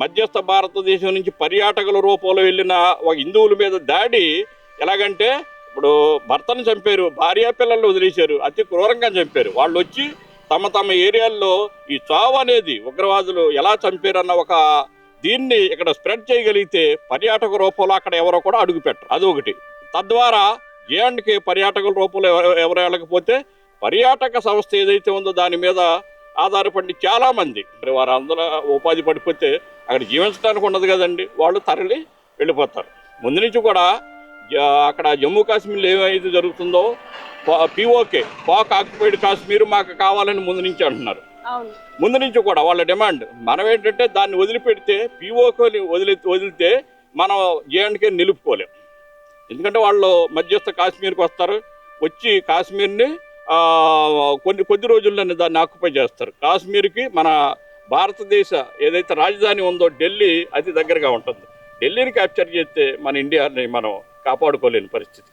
మధ్యస్థ భారతదేశం నుంచి పర్యాటకుల రూపంలో వెళ్ళిన ఒక హిందువుల మీద దాడి ఎలాగంటే ఇప్పుడు భర్తను చంపారు, భార్యా పిల్లలు వదిలేశారు, అతి క్రూరంగా చంపారు. వాళ్ళు వచ్చి తమ ఏరియాల్లో ఈ చావు అనేది ఉగ్రవాదులు ఎలా చంపారన్న ఒక దీన్ని ఇక్కడ స్ప్రెడ్ చేయగలిగితే పర్యాటక రూపంలో అక్కడ ఎవరో కూడా అడుగు పెట్టరు. అదొకటి. తద్వారా జేఎండ్కే పర్యాటకుల రూపంలో ఎవరు వెళ్ళకపోతే పర్యాటక సంస్థ ఏదైతే ఉందో దాని మీద ఆధారపడి చాలామంది వారు అందరూ ఉపాధి పడిపోతే అక్కడ జీవించడానికి ఉండదు కదండి, వాళ్ళు తరలి వెళ్ళిపోతారు. ముందు నుంచి కూడా అక్కడ జమ్మూ కాశ్మీర్లో ఏమైతే జరుగుతుందో పిఓకే, పాక్ ఆక్యుపైడ్ కాశ్మీర్ మాకు కావాలని ముందు నుంచి అంటున్నారు. ముందు నుంచి కూడా వాళ్ళ డిమాండ్. మనం ఏంటంటే దాన్ని వదిలిపెడితే పిఓకేని వదిలితే మనం జేఎండ్కే నిలుపుకోలేం. ఎందుకంటే వాళ్ళు మధ్యస్థ కాశ్మీర్కి వస్తారు, వచ్చి కాశ్మీర్ని కొద్ది రోజుల్లోనే దాన్ని ఆక్యుపై చేస్తారు. కాశ్మీర్కి మన భారతదేశ ఏదైతే రాజధాని ఉందో ఢిల్లీ అతి దగ్గరగా ఉంటుంది. ఢిల్లీని క్యాప్చర్ చేస్తే మన ఇండియాని మనం కాపాడుకోలేని పరిస్థితి.